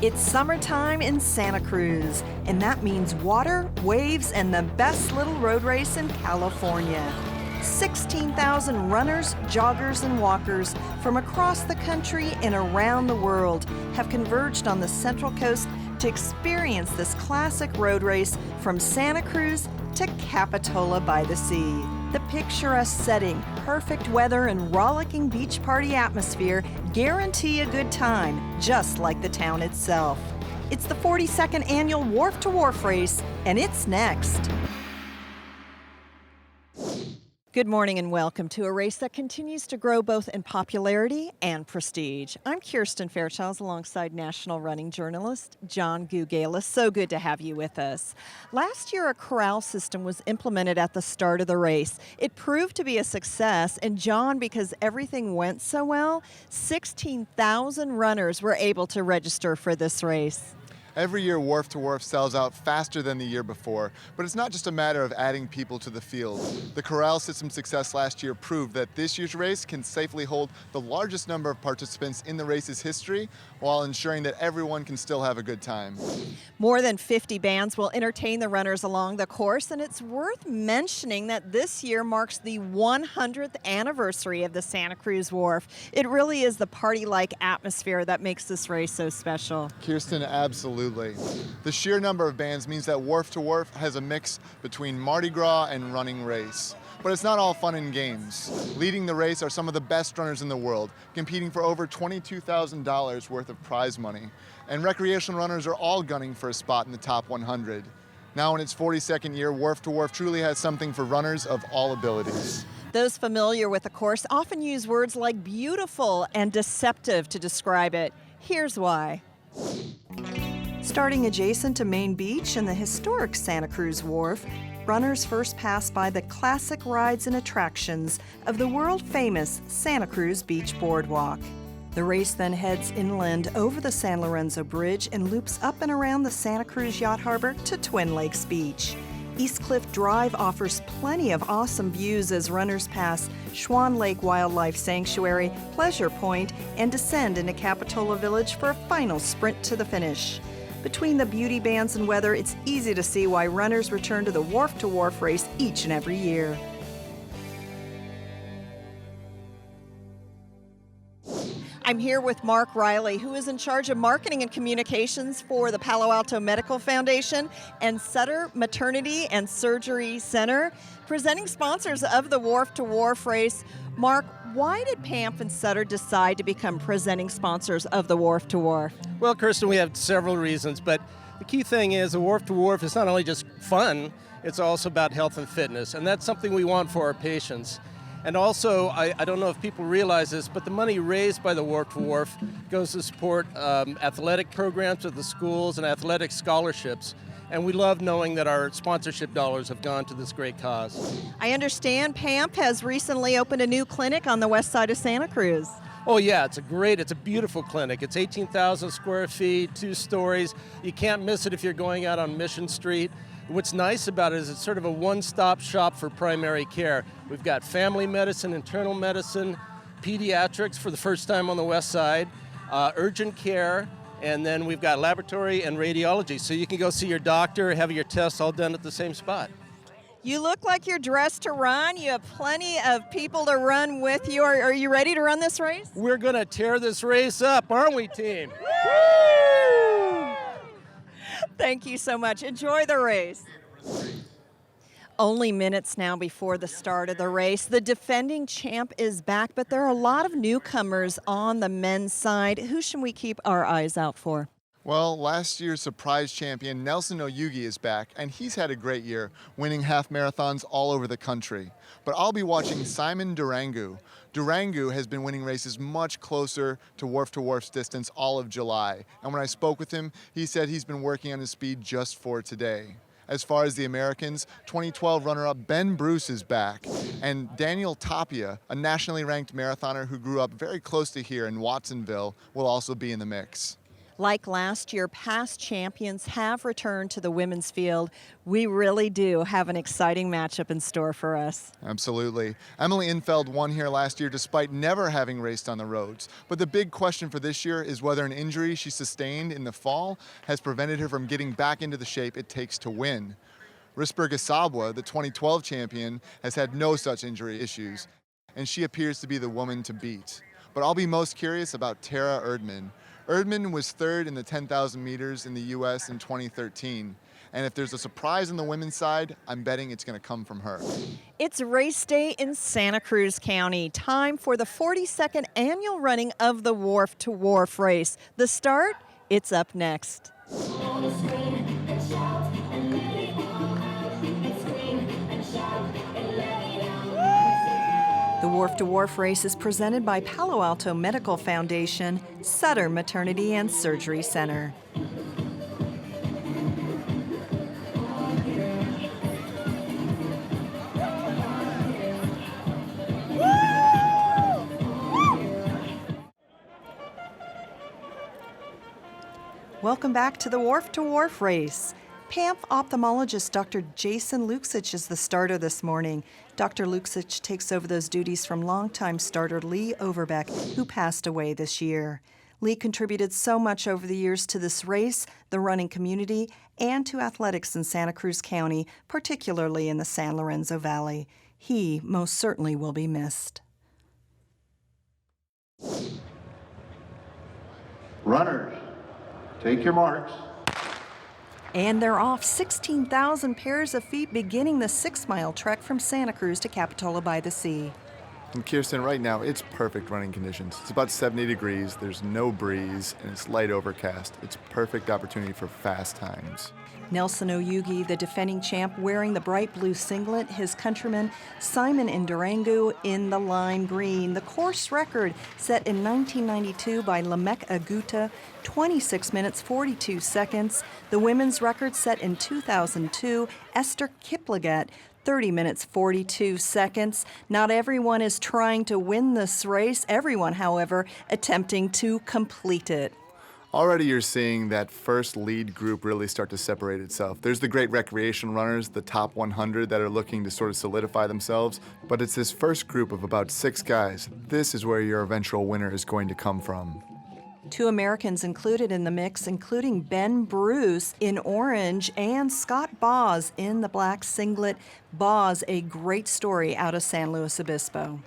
It's summertime in Santa Cruz, and that means water, waves, and the best little road race in California. 16,000 runners, joggers, and walkers from across the country and around the world have converged on the Central Coast to experience this classic road race from Santa Cruz to Capitola by the Sea. The picturesque setting, perfect weather, and rollicking beach party atmosphere guarantee a good time, just like the town itself. It's the 42nd annual Wharf to Wharf race, and it's next. Good morning and welcome to a race that continues to grow both in popularity and prestige. I'm Kirsten Fairchild alongside national running journalist John Gugalis. So good to have you with us. Last year, a corral system was implemented at the start of the race. It proved to be a success, and John, because everything went so well, 16,000 runners were able to register for this race. Every year, Wharf to Wharf sells out faster than the year before, but it's not just a matter of adding people to the field. The corral system success last year proved that this year's race can safely hold the largest number of participants in the race's history while ensuring that everyone can still have a good time. More than 50 bands will entertain the runners along the course, and it's worth mentioning that this year marks the 100th anniversary of the Santa Cruz Wharf. It really is the party-like atmosphere that makes this race so special. Kirsten, absolutely. The sheer number of bands means that Wharf to Wharf has a mix between Mardi Gras and running race. But it's not all fun and games. Leading the race are some of the best runners in the world, competing for over $22,000 worth of prize money. And recreational runners are all gunning for a spot in the top 100. Now in its 42nd year, Wharf to Wharf truly has something for runners of all abilities. Those familiar with the course often use words like beautiful and deceptive to describe it. Here's why. Starting adjacent to Main Beach and the historic Santa Cruz Wharf, runners first pass by the classic rides and attractions of the world-famous Santa Cruz Beach Boardwalk. The race then heads inland over the San Lorenzo Bridge and loops up and around the Santa Cruz Yacht Harbor to Twin Lakes Beach. East Cliff Drive offers plenty of awesome views as runners pass Schwan Lake Wildlife Sanctuary, Pleasure Point, and descend into Capitola Village for a final sprint to the finish. Between the beauty bands and weather, it's easy to see why runners return to the Wharf to Wharf race each and every year. I'm here with Mark Riley, who is in charge of marketing and communications for the Palo Alto Medical Foundation and Sutter Maternity and Surgery Center, presenting sponsors of the Wharf to Wharf race. Mark, why did PAMF and Sutter decide to become presenting sponsors of the Wharf to Wharf? Well, Kirsten, we have several reasons, but the key thing is the Wharf to Wharf is not only just fun, it's also about health and fitness, and that's something we want for our patients. And also, I don't know if people realize this, but the money raised by the Wharf to Wharf goes to support athletic programs at the schools and athletic scholarships. And we love knowing that our sponsorship dollars have gone to this great cause. I understand PAMP has recently opened a new clinic on the west side of Santa Cruz. Oh yeah, it's a beautiful clinic. It's 18,000 square feet, 2 stories. You can't miss it if you're going out on Mission Street. What's nice about it is it's sort of a one-stop shop for primary care. We've got family medicine, internal medicine, pediatrics for the first time on the west side, urgent care, and then we've got laboratory and radiology. So you can go see your doctor, have your tests all done at the same spot. You look like you're dressed to run. You have plenty of people to run with you. Are you ready to run this race? We're going to tear this race up, aren't we, team? Thank you so much. Enjoy the race. Only minutes now before the start of the race. The defending champ is back, but there are a lot of newcomers on the men's side. Who should we keep our eyes out for? Well, last year's surprise champion Nelson Oyugi is back, and he's had a great year, winning half marathons all over the country. But I'll be watching Simon Durango. Durango has been winning races much closer to Wharf's distance all of July. And when I spoke with him, he said he's been working on his speed just for today. As far as the Americans, 2012 runner-up Ben Bruce is back. And Daniel Tapia, a nationally ranked marathoner who grew up very close to here in Watsonville, will also be in the mix. Like last year, past champions have returned to the women's field. We really do have an exciting matchup in store for us. Absolutely. Emily Infeld won here last year despite never having raced on the roads. But the big question for this year is whether an injury she sustained in the fall has prevented her from getting back into the shape it takes to win. Risper Gasabwa, the 2012 champion, has had no such injury issues, and she appears to be the woman to beat. But I'll be most curious about Tara Erdmann. Erdmann was third in the 10,000 meters in the U.S. in 2013. And if there's a surprise on the women's side, I'm betting it's going to come from her. It's race day in Santa Cruz County. Time for the 42nd annual running of the Wharf to Wharf race. The start, it's up next. The Wharf to Wharf race is presented by Palo Alto Medical Foundation, Sutter Maternity and Surgery Center. Welcome back to the Wharf to Wharf race. PAMF ophthalmologist Dr. Jason Luksich is the starter this morning. Dr. Luksich takes over those duties from longtime starter Lee Overbeck, who passed away this year. Lee contributed so much over the years to this race, the running community, and to athletics in Santa Cruz County, particularly in the San Lorenzo Valley. He most certainly will be missed. Runners, take your marks. And they're off 16,000 pairs of feet beginning the 6-mile trek from Santa Cruz to Capitola by the Sea. And Kirsten, right now, it's perfect running conditions. It's about 70 degrees, there's no breeze, and it's light overcast. It's a perfect opportunity for fast times. Nelson Oyugi, the defending champ, wearing the bright blue singlet. His countryman Simon Ndurangu in the lime green. The course record set in 1992 by Lamek Aguta, 26 minutes 42 seconds. The women's record set in 2002, Esther Kiplagat, 30 minutes 42 seconds. Not everyone is trying to win this race. Everyone, however, attempting to complete it. Already you're seeing that first lead group really start to separate itself. There's the great recreational runners, the top 100 that are looking to sort of solidify themselves, but it's this first group of about 6 guys. This is where your eventual winner is going to come from. 2 Americans included in the mix, including Ben Bruce in orange and Scott Boz in the black singlet. Boz, a great story out of San Luis Obispo.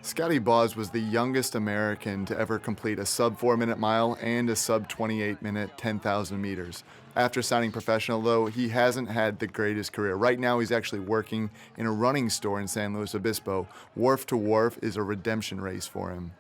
Scotty Boz was the youngest American to ever complete a sub-4-minute mile and a sub-28-minute 10,000 meters. After signing professional, though, he hasn't had the greatest career. Right now, he's actually working in a running store in San Luis Obispo. Wharf to Wharf is a redemption race for him.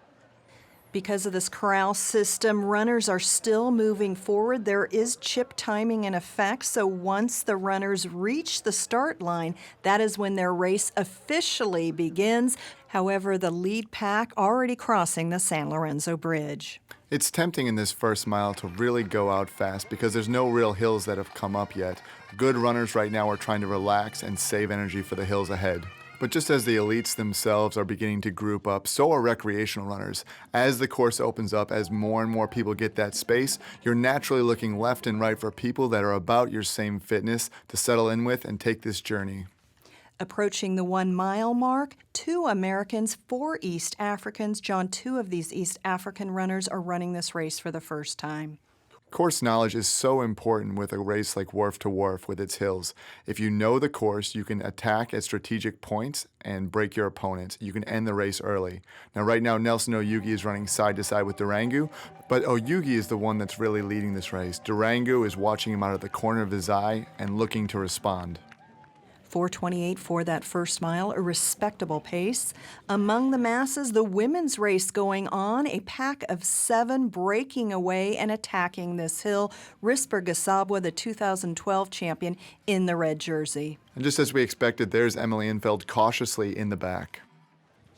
Because of this corral system, runners are still moving forward. There is chip timing in effect, so once the runners reach the start line, that is when their race officially begins. However, the lead pack already crossing the San Lorenzo Bridge. It's tempting in this first mile to really go out fast because there's no real hills that have come up yet. Good runners right now are trying to relax and save energy for the hills ahead. But just as the elites themselves are beginning to group up, so are recreational runners. As the course opens up, as more and more people get that space, you're naturally looking left and right for people that are about your same fitness to settle in with and take this journey. Approaching the 1-mile mark, 2 Americans, 4 East Africans. John, 2 of these East African runners are running this race for the first time. Course knowledge is so important with a race like Wharf to Wharf with its hills. If you know the course, you can attack at strategic points and break your opponents. You can end the race early. Now, right now, Nelson Oyugi is running side to side with Ndurangu, but Oyugi is the one that's really leading this race. Ndurangu is watching him out of the corner of his eye and looking to respond. 4:28 for that first mile, a respectable pace. Among the masses, the women's race going on, a pack of 7 breaking away and attacking this hill. Risper Gasabwa, the 2012 champion, in the red jersey. And just as we expected, there's Emily Infeld cautiously in the back.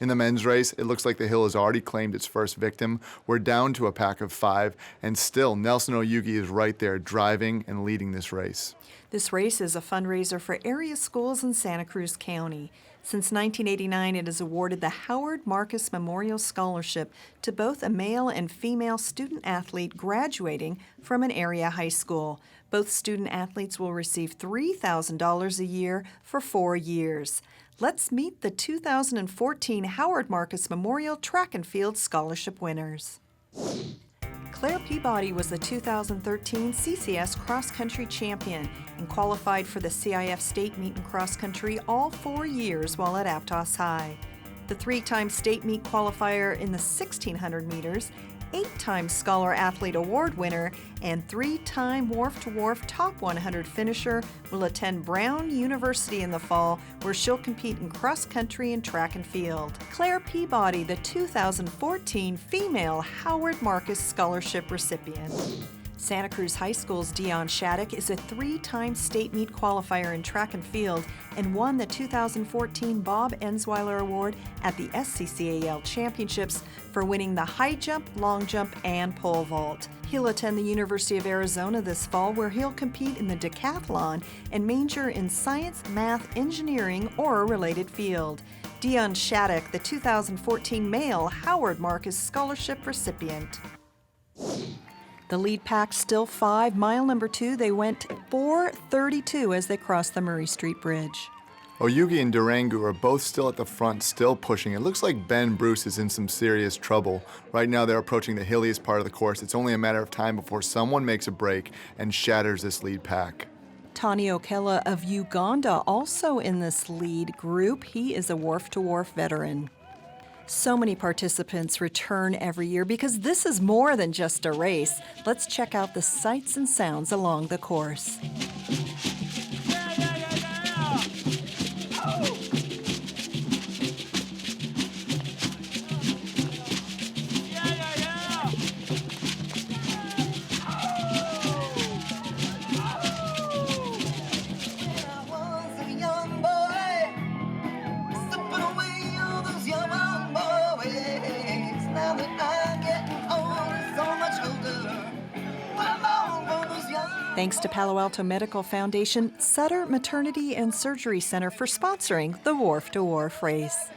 In the men's race, it looks like the hill has already claimed its first victim. We're down to a pack of 5, and still Nelson Oyugi is right there driving and leading this race. This race is a fundraiser for area schools in Santa Cruz County. Since 1989, it has awarded the Howard Marcus Memorial Scholarship to both a male and female student athlete graduating from an area high school. Both student athletes will receive $3,000 a year for 4 years. Let's meet the 2014 Howard Marcus Memorial Track and Field Scholarship winners. Claire Peabody was the 2013 CCS Cross Country Champion and qualified for the CIF State Meet in Cross Country all 4 years while at Aptos High. The 3-time state meet qualifier in the 1600 meters, 8-time Scholar Athlete Award winner, and 3-time Wharf to Wharf Top 100 finisher will attend Brown University in the fall, where she'll compete in cross country and track and field. Claire Peabody, the 2014 Female Howard Marcus Scholarship recipient. Santa Cruz High School's Dion Shattuck is a 3-time state meet qualifier in track and field and won the 2014 Bob Ensweiler Award at the SCCAL Championships for winning the high jump, long jump, and pole vault. He'll attend the University of Arizona this fall, where he'll compete in the decathlon and major in science, math, engineering, or a related field. Dion Shattuck, the 2014 Male Howard Marcus Scholarship recipient. The lead pack still 5. Mile number 2, they went 4:32 as they crossed the Murray Street Bridge. Oyugi and Durango are both still at the front, still pushing. It looks like Ben Bruce is in some serious trouble. Right now they're approaching the hilliest part of the course. It's only a matter of time before someone makes a break and shatters this lead pack. Tani Okela of Uganda also in this lead group. He is a Wharf to Wharf veteran. So many participants return every year because this is more than just a race. Let's check out the sights and sounds along the course. Thanks to Palo Alto Medical Foundation, Sutter Maternity and Surgery Center for sponsoring the Wharf to Wharf race.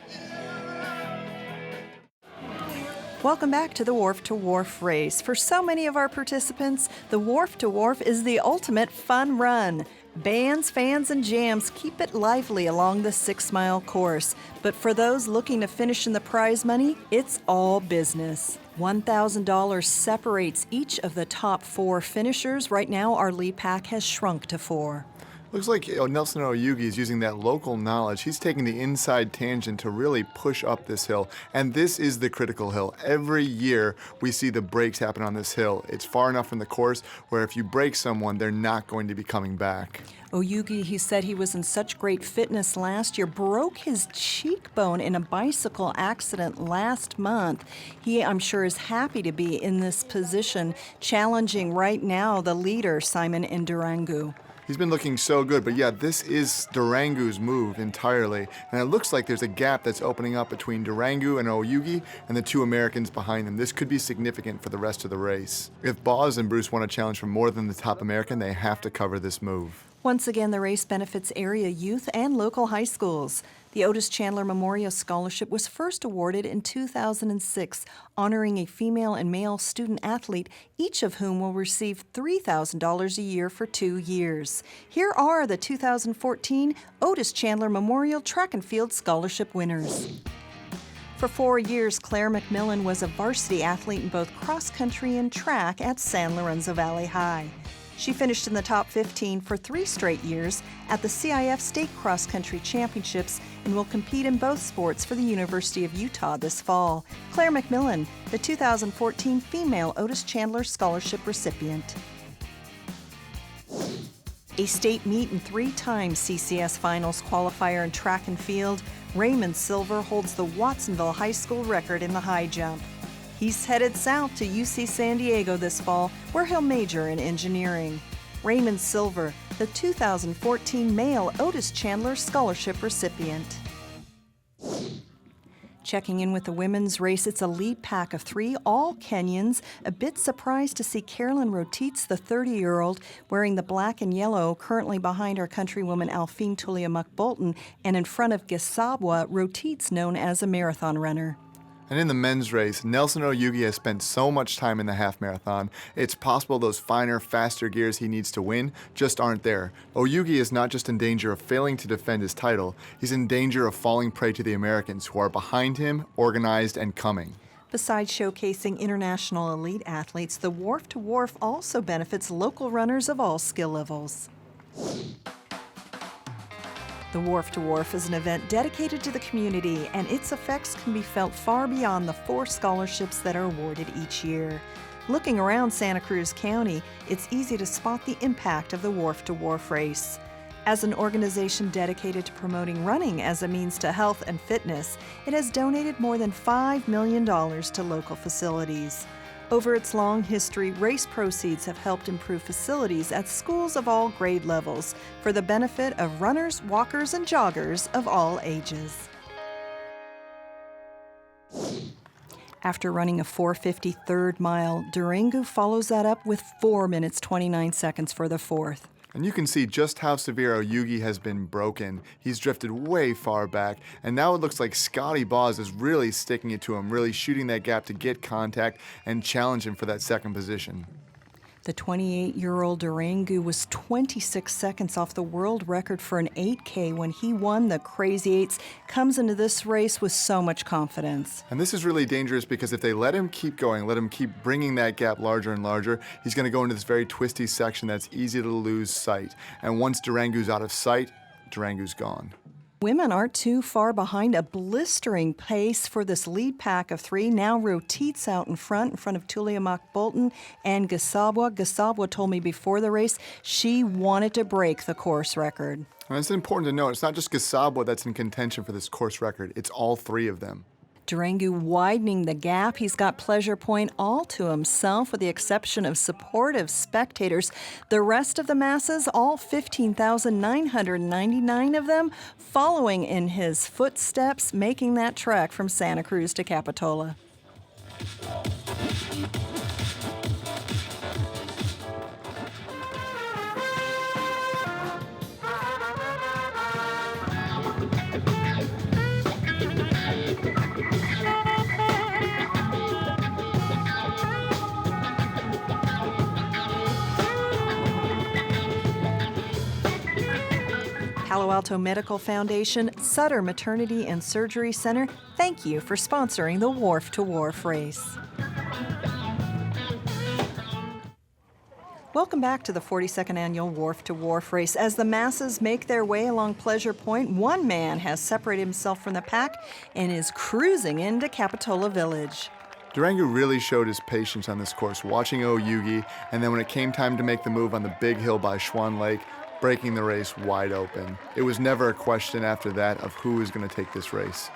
Welcome back to the Wharf to Wharf race. For so many of our participants, the Wharf to Wharf is the ultimate fun run. Bands, fans, and jams keep it lively along the 6-mile course. But for those looking to finish in the prize money, it's all business. $1,000 separates each of the top 4 finishers. Right now, our lead pack has shrunk to 4. Looks like Nelson Oyugi is using that local knowledge. He's taking the inside tangent to really push up this hill. And this is the critical hill. Every year we see the breaks happen on this hill. It's far enough from the course where if you break someone, they're not going to be coming back. Oyugi, he said he was in such great fitness last year, broke his cheekbone in a bicycle accident last month. He, I'm sure, is happy to be in this position, challenging right now the leader, Simon Durango. He's been looking so good, but yeah, this is Durango's move entirely. And it looks like there's a gap that's opening up between Durango and Oyugi and the 2 Americans behind them. This could be significant for the rest of the race. If Boz and Bruce want a challenge for more than the top American, they have to cover this move. Once again, the race benefits area youth and local high schools. The Otis Chandler Memorial Scholarship was first awarded in 2006, honoring a female and male student athlete, each of whom will receive $3,000 a year for 2 years. Here are the 2014 Otis Chandler Memorial Track and Field Scholarship winners. For 4 years, Claire McMillan was a varsity athlete in both cross country and track at San Lorenzo Valley High. She finished in the top 15 for 3 straight years at the CIF State Cross Country Championships and will compete in both sports for the University of Utah this fall. Claire McMillan, the 2014 Female Otis Chandler Scholarship recipient. A state meet and 3-time CCS Finals qualifier in track and field, Raymond Silver holds the Watsonville High School record in the high jump. He's headed south to UC San Diego this fall, where he'll major in engineering. Raymond Silver, the 2014 Male Otis Chandler Scholarship recipient. Checking in with the women's race, it's a lead pack of 3, all Kenyans. A bit surprised to see Carolyn Rotitz, the 30-year-old, wearing the black and yellow, currently behind our countrywoman Alphine Tuliamuk-Bolton, and in front of Gisabwa, Rotitz, known as a marathon runner. And in the men's race, Nelson Oyugi has spent so much time in the half marathon, it's possible those finer, faster gears he needs to win just aren't there. Oyugi is not just in danger of failing to defend his title, he's in danger of falling prey to the Americans who are behind him, organized, and coming. Besides showcasing international elite athletes, the Wharf to Wharf also benefits local runners of all skill levels. The Wharf to Wharf is an event dedicated to the community, and its effects can be felt far beyond the 4 scholarships that are awarded each year. Looking around Santa Cruz County, it's easy to spot the impact of the Wharf to Wharf race. As an organization dedicated to promoting running as a means to health and fitness, it has donated more than $5 million to local facilities. Over its long history, race proceeds have helped improve facilities at schools of all grade levels for the benefit of runners, walkers, and joggers of all ages. After running a 4:50 third mile, Durango follows that up with 4 minutes 29 seconds for the 4th. And you can see just how severe Oyugi has been broken. He's drifted way far back, and now it looks like Scotty Boz is really sticking it to him, really shooting that gap to get contact and challenge him for that second position. The 28-year-old Durango was 26 seconds off the world record for an 8K when he won the Crazy Eights, comes into this race with so much confidence. And this is really dangerous because if they let him keep going, let him keep bringing that gap larger and larger, he's going to go into this very twisty section that's easy to lose sight. And once Durango's out of sight, Durango's gone. Women aren't too far behind. A blistering pace for this lead pack of 3. Now Rotitz out in front of Tuliamuk-Bolton and Gisabwa. Gisabwa told me before the race she wanted to break the course record. And it's important to note, it's not just Gisabwa that's in contention for this course record, it's all 3 of them. Durango widening the gap. He's got Pleasure Point all to himself with the exception of supportive spectators. The rest of the masses, all 15,999 of them, following in his footsteps, making that trek from Santa Cruz to Capitola. Palo Alto Medical Foundation, Sutter Maternity and Surgery Center, thank you for sponsoring the Wharf to Wharf race. Welcome back to the 42nd Annual Wharf to Wharf race. As the masses make their way along Pleasure Point, one man has separated himself from the pack and is cruising into Capitola Village. Durango really showed his patience on this course, watching Oyugi, and then when it came time to make the move on the big hill by Schwan Lake, breaking the race wide open. It was never a question after that of who was going to take this race.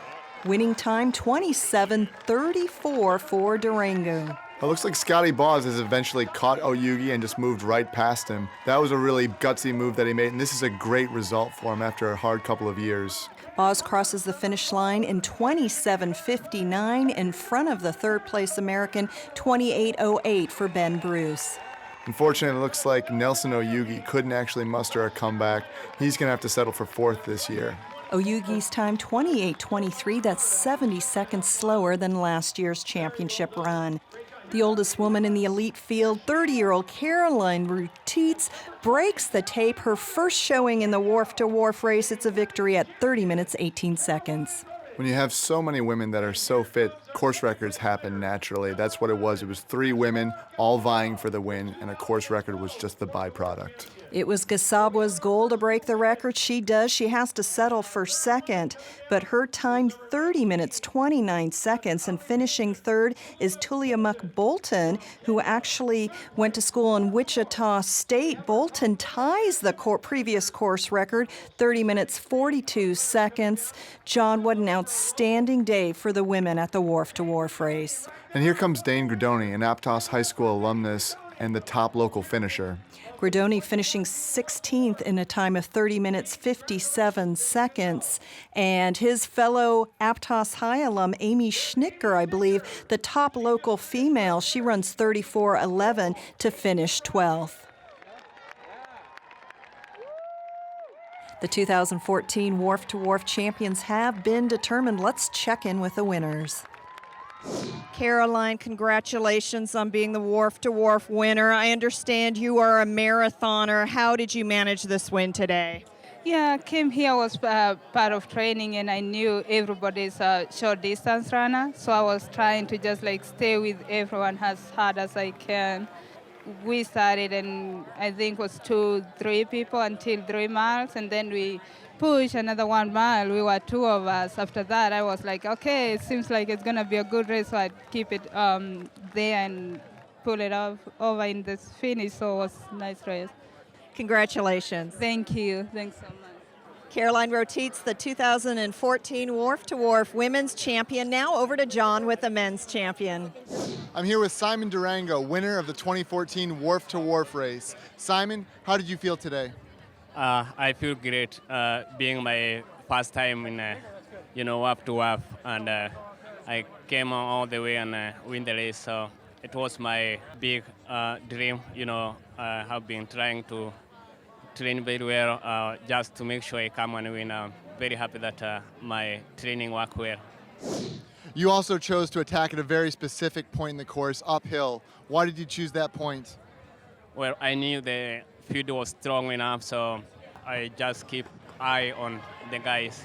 Winning time 27:34 for Durango. It looks like Scotty Boz has eventually caught Oyugi and just moved right past him. That was a really gutsy move that he made, and this is a great result for him after a hard couple of years. Boz crosses the finish line in 27:59 in front of the third-place American 28:08 for Ben Bruce. Unfortunately, it looks like Nelson Oyugi couldn't actually muster a comeback. He's going to have to settle for 4th this year. Oyugi's time 28:23, that's 70 seconds slower than last year's championship run. The oldest woman in the elite field, 30-year-old Carolyn Rotitz, breaks the tape. Her first showing in the Wharf to Wharf race, it's a victory at 30 minutes 18 seconds. When you have so many women that are so fit, course records happen naturally. That's what it was. It was 3 women all vying for the win, and a course record was just the byproduct. It was Gisabwa's goal to break the record. She does. She has to settle for second, but her time 30 minutes 29 seconds, and finishing third is Tuliamuk-Bolton, who actually went to school in Wichita State. Bolton ties the previous course record, 30 minutes 42 seconds. John, what an outstanding day for the women at the Wharf to Wharf race. And here comes Dane Gradoni, an Aptos High School alumnus. and the top local finisher. Gradoni finishing 16th in a time of 30 minutes 57 seconds. And his fellow Aptos High alum, Amy Schnicker, I believe, the top local female, she runs 34:11 to finish 12th. The 2014 Wharf to Wharf champions have been determined. Let's check in with the winners. Caroline, congratulations on being the Wharf to Wharf winner. I understand you are a marathoner. How did you manage this win today? Yeah, I came here was part of training, and I knew everybody's a short distance runner, so I was trying to just like stay with everyone as hard as I can. We started, and I think it was 2-3 people until 3 miles, and then we pushed another 1 mile. We were 2 of us. After that, I was like, okay, it seems like it's gonna be a good race, so I'd keep it there and pull it off over in this finish. So it was a nice race. Congratulations. Thank you. Thanks so much. Caroline Roteets, the 2014 Wharf to Wharf women's champion. Now over to John with the men's champion. I'm here with Simon Durango, winner of the 2014 Wharf to Wharf race. Simon, how did you feel today? I feel great, being my first time in, Wharf to Wharf, and I came all the way and win the race. So it was my big dream. I have been trying to train very well just to make sure I come and win. I'm very happy that my training worked well. You also chose to attack at a very specific point in the course, uphill. Why did you choose that point? Well, I knew the field was strong enough, so I just keep eye on the guys.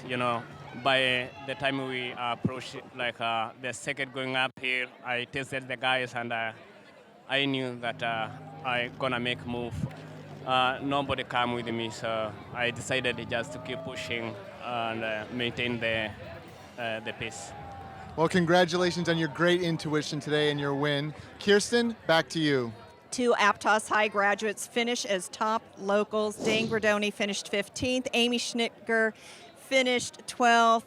By the time we approached the second going up here, I tested the guys, and I knew that I gonna make move. Nobody come with me, so I decided just to keep pushing and maintain the pace. Well, congratulations on your great intuition today and your win. Kirsten, back to you. 2 Aptos High graduates finish as top locals. Dane Gradoni finished 15th. Amy Schnicker finished 12th.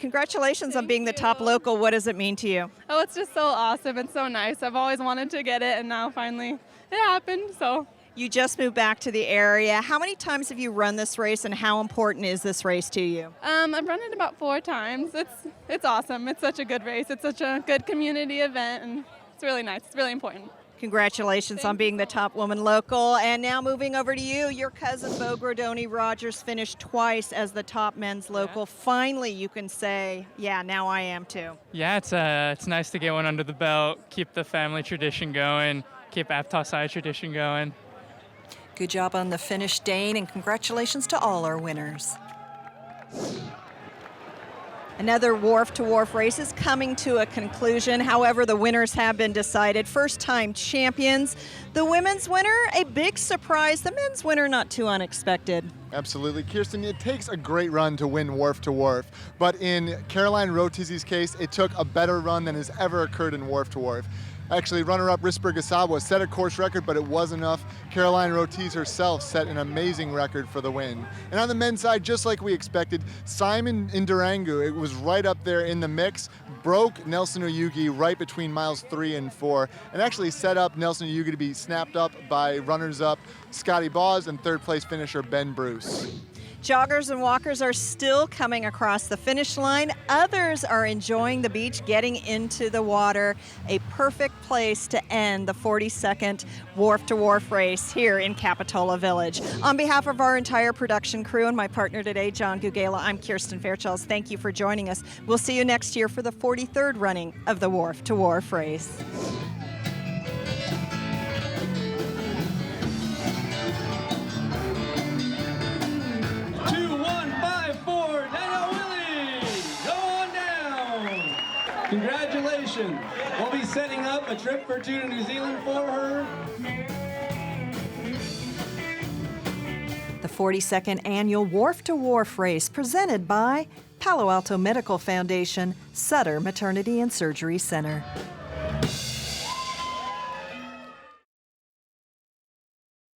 Congratulations on being the top local. What does it mean to you? Oh, it's just so awesome and so nice. I've always wanted to get it, and now finally it happened. So You just moved back to the area. How many times have you run this race, and how important is this race to you? I've run it about 4 times. It's awesome. It's such a good race. It's such a good community event, and it's really nice. It's really important. Congratulations on being the top woman local. And now moving over to you, your cousin Bo Gradoni Rogers finished twice as the top men's local. Finally, you can say, yeah, now I am too. Yeah, it's nice to get one under the belt, keep the family tradition going, keep Aptos High tradition going. Good job on the finish, Dane, and congratulations to all our winners. Another Wharf to Wharf race is coming to a conclusion. However, the winners have been decided. First-time champions. The women's winner, a big surprise. The men's winner, not too unexpected. Absolutely. Kirsten, it takes a great run to win Wharf to Wharf, but in Caroline Rotizzi's case, it took a better run than has ever occurred in Wharf to Wharf. Actually, runner-up Risberg Asaba set a course record, but it was enough. Caroline Rotiz herself set an amazing record for the win. And on the men's side, just like we expected, Simon in Durango, it was right up there in the mix, broke Nelson Oyugi right between miles 3 and 4, and actually set up Nelson Oyugi to be snapped up by runners-up Scotty Bawes and third-place finisher Ben Bruce. Joggers and walkers are still coming across the finish line. Others are enjoying the beach, getting into the water. A perfect place to end the 42nd Wharf to Wharf race here in Capitola Village. On behalf of our entire production crew and my partner today, John Gugela, I'm Kirsten Fairchills. Thank you for joining us. We'll see you next year for the 43rd running of the Wharf to Wharf race. Congratulations. We'll be setting up a trip or 2 to New Zealand for her. The 42nd annual Wharf to Wharf race presented by Palo Alto Medical Foundation, Sutter Maternity and Surgery Center.